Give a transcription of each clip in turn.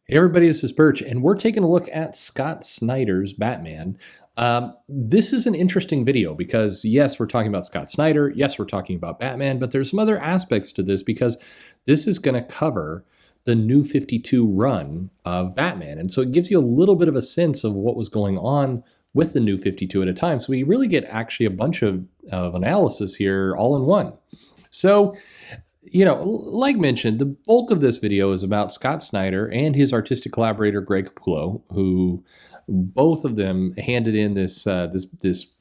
Hey everybody, this is Perch, and we're taking a look at Scott Snyder's Batman. This is an interesting video because, yes, we're talking about Scott Snyder, yes, we're talking about Batman, but there's some other aspects to this because this is going to cover the New 52 run of Batman. And so it gives you a little bit of a sense of what was going on with the New 52 at a time. So we really get actually a bunch of analysis here all in one. So, like mentioned, the bulk of this video is about Scott Snyder and his artistic collaborator Greg Capullo, who both of them handed in this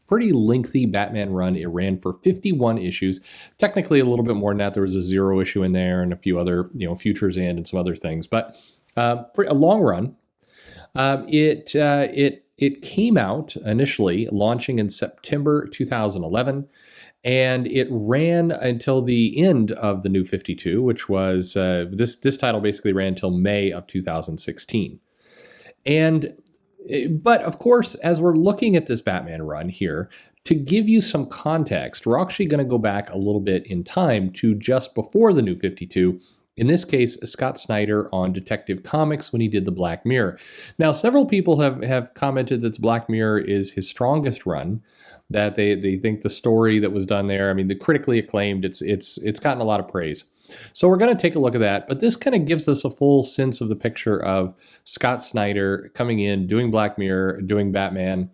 pretty lengthy Batman run. It ran for 51 issues, technically a little bit more than that. There was a 0 issue in there and a few other, Futures and some other things, but a long run. It came out initially launching in September 2011. And it ran until the end of the New 52, which was this title basically ran until May of 2016. But of course, as we're looking at this Batman run here, to give you some context, we're actually going to go back a little bit in time to just before the New 52. In this case, Scott Snyder on Detective Comics when he did the Black Mirror. Now, several people have commented that the Black Mirror is his strongest run, that they think the story that was done there, I mean, the critically acclaimed, it's gotten a lot of praise. So we're going to take a look at that, but this kind of gives us a full sense of the picture of Scott Snyder coming in, doing Black Mirror, doing Batman,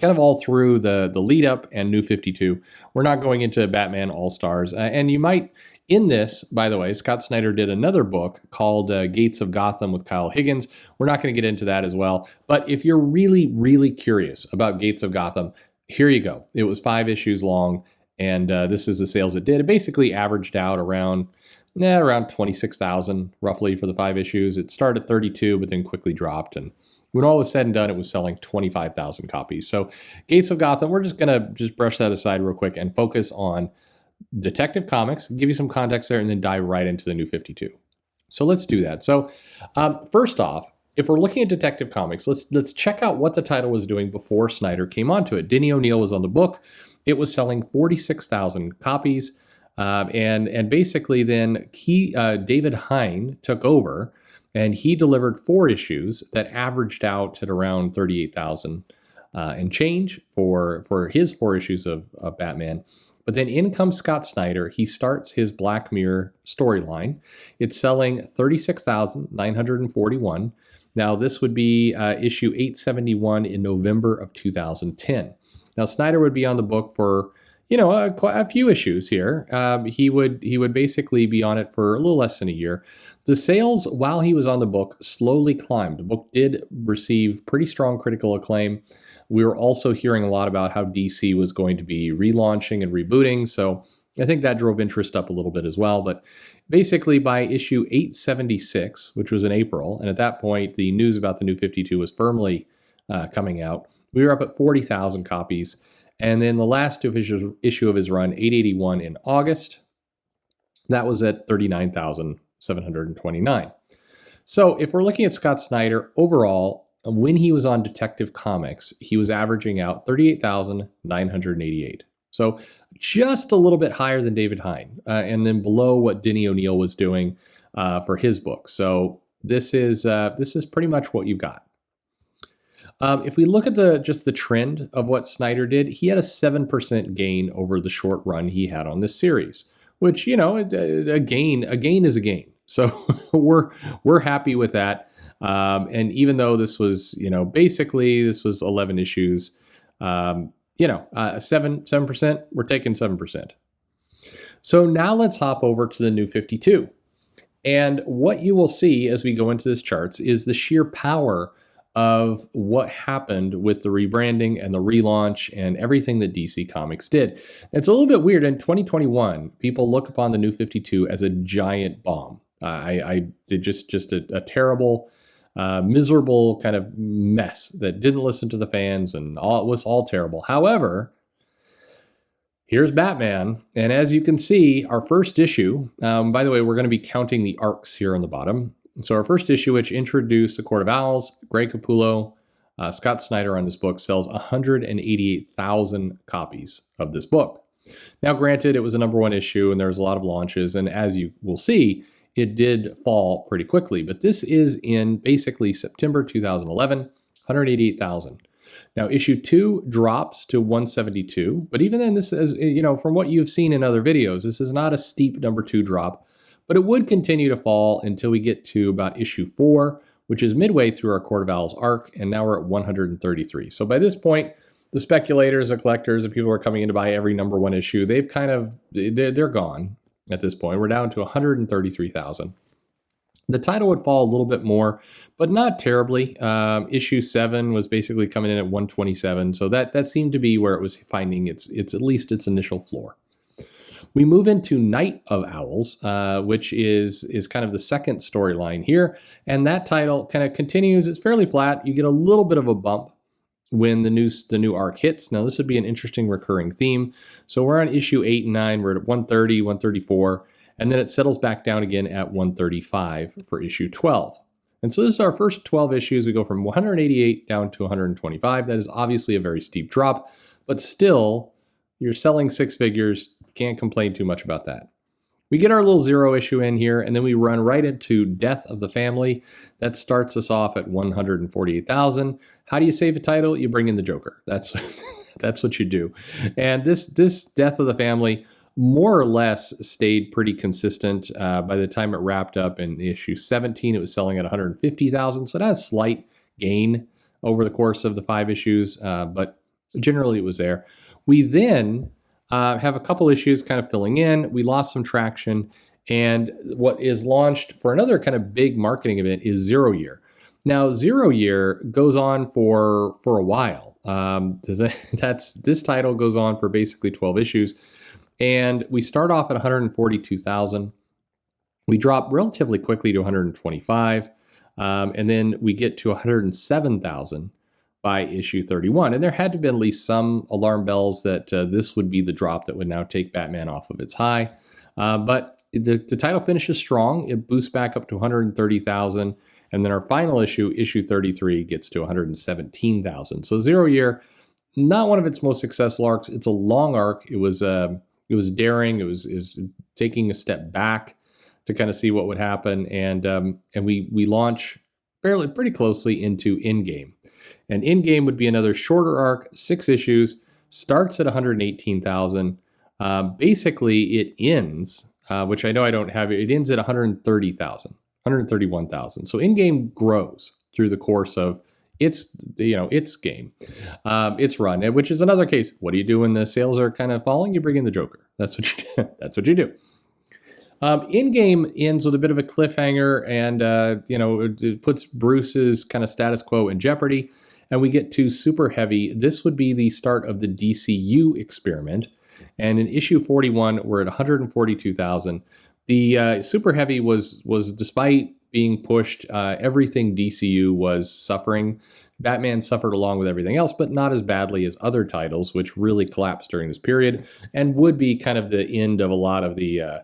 kind of all through the lead up and New 52. We're not going into Batman All-Stars. And you might, in this, by the way, Scott Snyder did another book called Gates of Gotham with Kyle Higgins. We're not going to get into that as well. But if you're really, really curious about Gates of Gotham, here you go. It was 5 issues long, and this is the sales it did. It basically averaged out around 26,000 roughly for the 5 issues. It started at 32, but then quickly dropped. And when all was said and done, it was selling 25,000 copies. So Gates of Gotham, we're just going to brush that aside real quick and focus on Detective Comics, give you some context there, and then dive right into the New 52. So let's do that. So first off, if we're looking at Detective Comics, let's check out what the title was doing before Snyder came onto it. Denny O'Neil was on the book. It was selling 46,000 copies. And basically then David Hine took over, and he delivered 4 issues that averaged out at around 38,000 and change for his 4 issues of Batman. But then in comes Scott Snyder. He starts his Black Mirror storyline. It's selling 36,941. Now, this would be issue 871 in November of 2010. Now, Snyder would be on the book for, a few issues here. He would basically be on it for a little less than a year. The sales, while he was on the book, slowly climbed. The book did receive pretty strong critical acclaim. We were also hearing a lot about how DC was going to be relaunching and rebooting, so I think that drove interest up a little bit as well. But basically by issue 876, which was in April, and at that point the news about the New 52 was firmly coming out, we were up at 40,000 copies. And then the last issue of his run, 881 in August, that was at 39,729. So if we're looking at Scott Snyder overall, when he was on Detective Comics, he was averaging out 38,988. So just a little bit higher than David Hine, and then below what Denny O'Neil was doing for his book. So this is pretty much what you've got. If we look at just the trend of what Snyder did, he had a 7% gain over the short run he had on this series, which, a gain is a gain. So we're happy with that. And even though this was, basically this was 11 issues, 7%, we're taking 7%. So now let's hop over to the New 52. And what you will see as we go into this charts is the sheer power of what happened with the rebranding and the relaunch and everything that DC Comics did. It's a little bit weird. In 2021, people look upon the New 52 as a giant bomb. I did just a terrible, miserable kind of mess that didn't listen to the fans, and it was all terrible. However, here's Batman, and as you can see, our first issue, by the way, we're going to be counting the arcs here on the bottom. So our first issue, which introduced the Court of Owls, Greg Capullo, Scott Snyder on this book, sells 188,000 copies of this book. Now, granted, it was a #1 issue, and there was a lot of launches, and as you will see, it did fall pretty quickly. But this is in basically September 2011, 188,000. Now, issue 2 drops to 172, but even then, this is, from what you've seen in other videos, this is not a steep number 2 drop, but it would continue to fall until we get to about issue 4, which is midway through our Court of Owls arc, and now we're at 133. So by this point, the speculators, the collectors, the people who are coming in to buy every number 1 issue, they're gone at this point. We're down to 133,000. The title would fall a little bit more, but not terribly. Issue 7 was basically coming in at 127, so that seemed to be where it was finding its at least its initial floor. We move into Night of Owls, which is kind of the second storyline here, and that title kind of continues. It's fairly flat. You get a little bit of a bump when the new arc hits. Now, this would be an interesting recurring theme. So we're on issue 8 and 9. We're at 130, 134. And then it settles back down again at 135 for issue 12. And so this is our first 12 issues. We go from 188 down to 125. That is obviously a very steep drop, but still, you're selling 6 figures. Can't complain too much about that. We get our little 0 issue in here, and then we run right into Death of the Family. That starts us off at 148,000. How do you save a title? You bring in the Joker. That's what you do. And this Death of the Family more or less stayed pretty consistent. By the time it wrapped up in issue 17, it was selling at 150,000. So that's a slight gain over the course of the 5 issues, but generally it was there. We then have a couple issues kind of filling in. We lost some traction, and what is launched for another kind of big marketing event is 0 Year. Now, 0 Year goes on for a while. This title goes on for basically 12 issues. And we start off at 142,000. We drop relatively quickly to 125. And then we get to 107,000 by issue 31. And there had to be at least some alarm bells that this would be the drop that would now take Batman off of its high. But the title finishes strong. It boosts back up to 130,000. And then our final issue, issue 33, gets to 117,000. So 0 Year, not one of its most successful arcs. It's a long arc. It was daring. It was taking a step back to kind of see what would happen, and we launch pretty closely into Endgame, and Endgame would be another shorter arc, 6 issues, starts at 118,000. Basically, it ends, which I know I don't have. It ends at 130,000, 131,000. So Endgame grows through the course of its game, its run, which is another case. What do you do when the sales are kind of falling? You bring in the Joker. That's what you do. That's what you do. Endgame ends with a bit of a cliffhanger, and it puts Bruce's kind of status quo in jeopardy. And we get to Super Heavy. This would be the start of the DCU experiment. And in issue 41, we're at 142,000. The Super Heavy was despite being pushed, everything DCU was suffering. Batman suffered along with everything else, but not as badly as other titles, which really collapsed during this period, and would be kind of the end of a lot of the,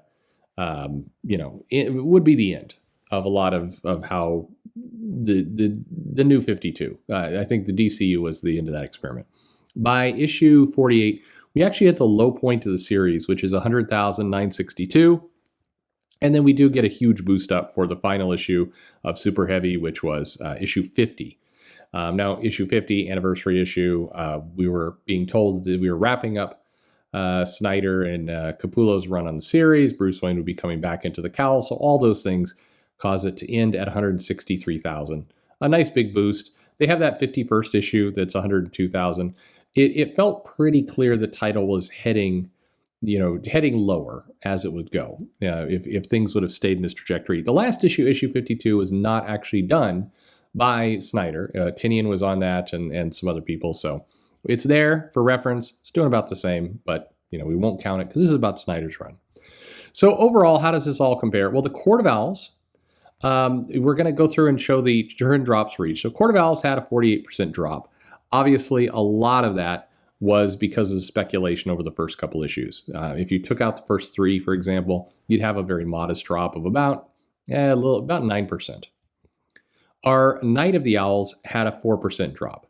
it would be the end of a lot of how the new 52. I think the DCU was the end of that experiment. By issue 48, we actually hit the low point of the series, which is 100,962. And then we do get a huge boost up for the final issue of Super Heavy, which was issue 50. Now, issue 50, anniversary issue, we were being told that we were wrapping up Snyder and Capullo's run on the series. Bruce Wayne would be coming back into the cowl. So all those things cause it to end at 163,000. A nice big boost. They have that 51st issue that's 102,000. It felt pretty clear the title was heading lower as it would go, if things would have stayed in this trajectory. The last issue, issue 52, was not actually done by Snyder. Tinian was on that, and some other people. So it's there for reference. It's doing about the same, but we won't count it because this is about Snyder's run. So overall, how does this all compare? Well, the Court of Owls, we're going to go through and show the current drops for each. So Court of Owls had a 48% drop. Obviously, a lot of that was because of the speculation over the first couple issues. If you took out the first 3, for example, you'd have a very modest drop of about 9%. Our Night of the Owls had a 4% drop.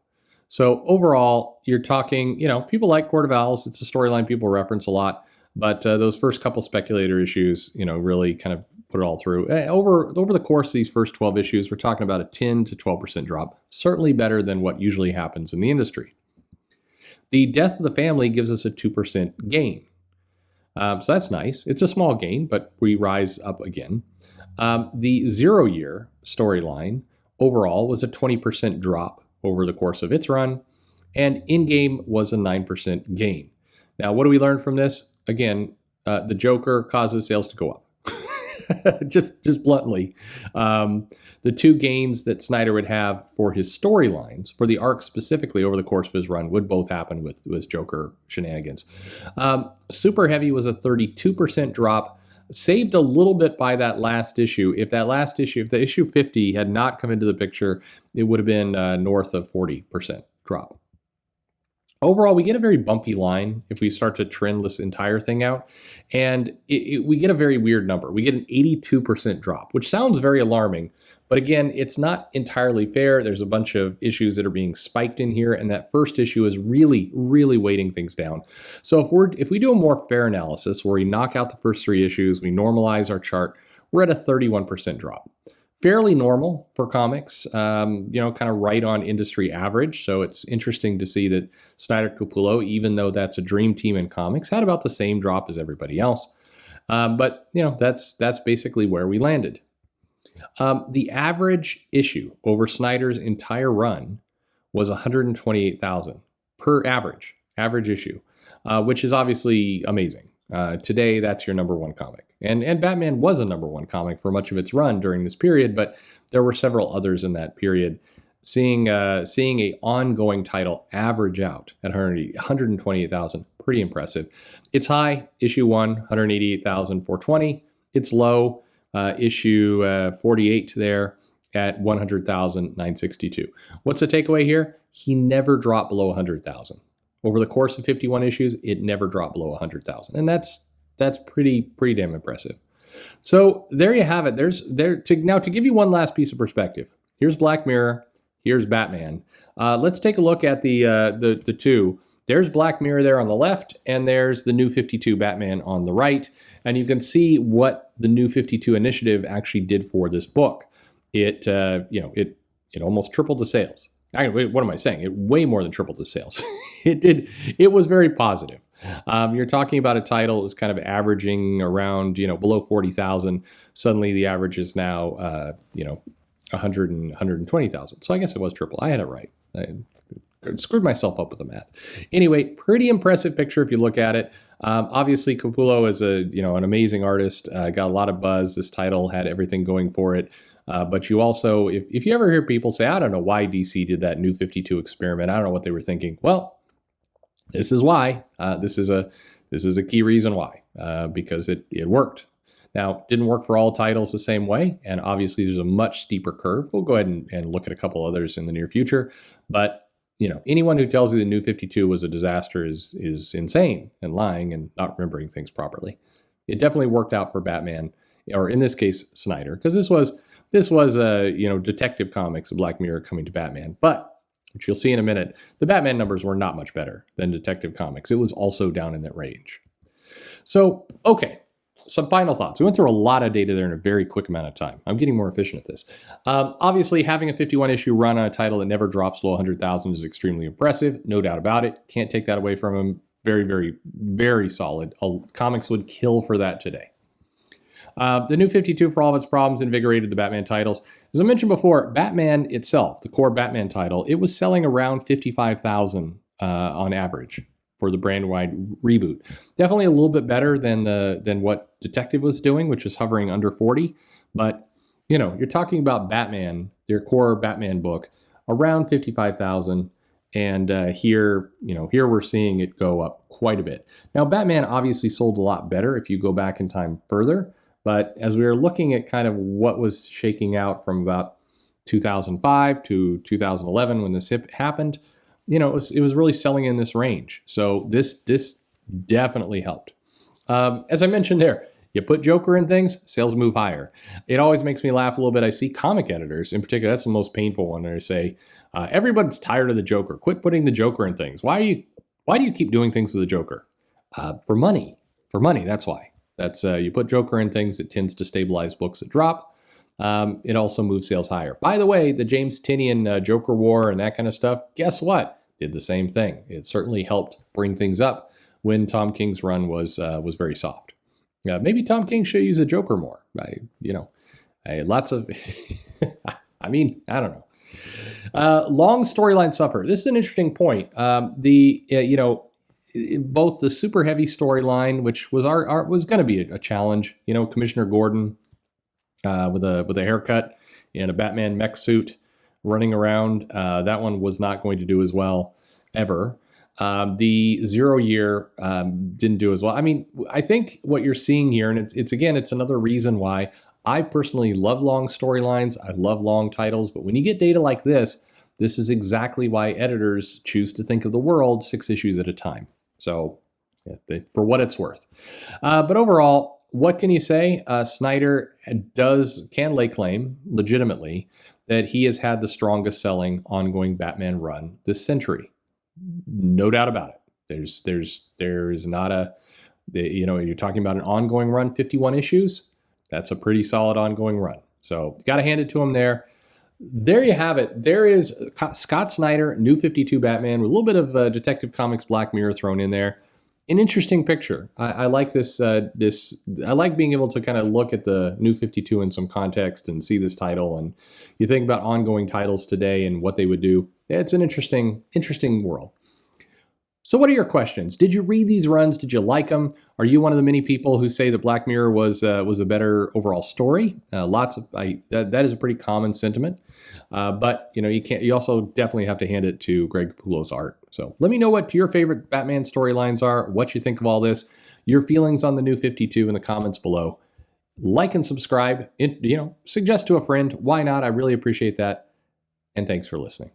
So overall, you're talking, people like Court of Owls. It's a storyline people reference a lot, but those first couple speculator issues, really kind of put it all through. Over the course of these first 12 issues, we're talking about a 10 to 12% drop. Certainly better than what usually happens in the industry. The death of the family gives us a 2% gain. So that's nice. It's a small gain, but we rise up again. The 0 year storyline overall was a 20% drop over the course of its run, and in-game was a 9% gain. Now, what do we learn from this? Again, the Joker causes sales to go up. just bluntly. The two gains that Snyder would have for his storylines, for the arc specifically over the course of his run, would both happen with Joker shenanigans. Super Heavy was a 32% drop, saved a little bit by that last issue. If the issue 50 had not come into the picture, it would have been north of 40% drop. Overall, we get a very bumpy line if we start to trend this entire thing out, and we get a very weird number. We get an 82% drop, which sounds very alarming, but again, it's not entirely fair. There's a bunch of issues that are being spiked in here, and that first issue is really, really weighting things down. So if we do a more fair analysis where we knock out the first 3 issues, we normalize our chart, we're at a 31% drop. Fairly normal for comics, kind of right on industry average. So it's interesting to see that Snyder Capullo, even though that's a dream team in comics, had about the same drop as everybody else. But that's basically where we landed. The average issue over Snyder's entire run was 128,000 per average issue, which is obviously amazing. Today, that's your number 1 comic. And Batman was a number 1 comic for much of its run during this period, but there were several others in that period. Seeing a ongoing title average out at 128,000, pretty impressive. It's high, issue 1, 188,420. It's low, issue 48 there at 100,962. What's the takeaway here? He never dropped below 100,000. Over the course of 51 issues, it never dropped below 100,000, and that's pretty damn impressive. So there you have it. Now to give you one last piece of perspective. Here's Black Mirror. Here's Batman. Let's take a look at the two. There's Black Mirror there on the left, and there's the New 52 Batman on the right. And you can see what the New 52 initiative actually did for this book. It almost tripled the sales. What am I saying? It way more than tripled the sales. It was very positive. You're talking about a title that was kind of averaging around, below 40,000. Suddenly the average is now, 120,000. So I guess it was triple. I had it right. I screwed myself up with the math. Anyway, pretty impressive picture if you look at it. Obviously, Capullo is an amazing artist. Got a lot of buzz. This title had everything going for it. But you also, if you ever hear people say, I don't know why DC did that New 52 experiment, I don't know what they were thinking. Well, this is why. This is a key reason why, because it worked. Now, it didn't work for all titles the same way, and obviously there's a much steeper curve. We'll go ahead and look at a couple others in the near future. But anyone who tells you the New 52 was a disaster is insane and lying and not remembering things properly. It definitely worked out for Batman, or in this case, Snyder, because this was Detective Comics, Black Mirror coming to Batman. But, which you'll see in a minute, the Batman numbers were not much better than Detective Comics. It was also down in that range. So, okay, some final thoughts. We went through a lot of data there in a very quick amount of time. I'm getting more efficient at this. Obviously, having a 51-issue run on a title that never drops below 100,000 is extremely impressive. No doubt about it. Can't take that away from him. Very, very, very solid. Comics would kill for that today. The New 52, for all of its problems, invigorated the Batman titles. As I mentioned before, Batman itself, the core Batman title, it was selling around 55,000 on average for the brand-wide reboot. Definitely a little bit better than what Detective was doing, which is hovering under 40. But, you're talking about Batman, their core Batman book, around 55,000. And here we're seeing it go up quite a bit. Now, Batman obviously sold a lot better if you go back in time further. But as we were looking at kind of what was shaking out from about 2005 to 2011 when this happened, it was really selling in this range. So this definitely helped. As I mentioned there, you put Joker in things, sales move higher. It always makes me laugh a little bit. I see comic editors in particular. That's the most painful one. They say, everybody's tired of the Joker. Quit putting the Joker in things. Why do you keep doing things with the Joker? For money. For money, that's why. That's you put Joker in things, it tends to stabilize books that drop. It also moves sales higher. By the way, the James Tynion Joker War and that kind of stuff, guess what? Did the same thing. It certainly helped bring things up when Tom King's run was very soft. Maybe Tom King should use a Joker more. Lots of, I mean, I don't know. Long storyline suffer. This is an interesting point. Both the super heavy storyline, which was was going to be a challenge. Commissioner Gordon with a haircut and a Batman mech suit running around. That one was not going to do as well ever. The 0 year didn't do as well. I mean, I think what you're seeing here, and it's another reason why I personally love long storylines. I love long titles, but when you get data like this is exactly why editors choose to think of the world 6 issues at a time. So for what it's worth. But overall, what can you say? Snyder can lay claim legitimately that he has had the strongest selling ongoing Batman run this century. No doubt about it. There's not you're talking about an ongoing run, 51 issues. That's a pretty solid ongoing run. So got to hand it to him there. There you have it. There is Scott Snyder, New 52 Batman, with a little bit of Detective Comics Black Mirror thrown in there. An interesting picture. I like this. I like being able to kind of look at the New 52 in some context and see this title. And you think about ongoing titles today and what they would do. It's an interesting world. So what are your questions? Did you read these runs? Did you like them? Are you one of the many people who say that Black Mirror was a better overall story? That is a pretty common sentiment. But you also definitely have to hand it to Greg Capullo's art. So let me know what your favorite Batman storylines are, what you think of all this, your feelings on the New 52 in the comments below. Like and subscribe. Suggest to a friend. Why not? I really appreciate that. And thanks for listening.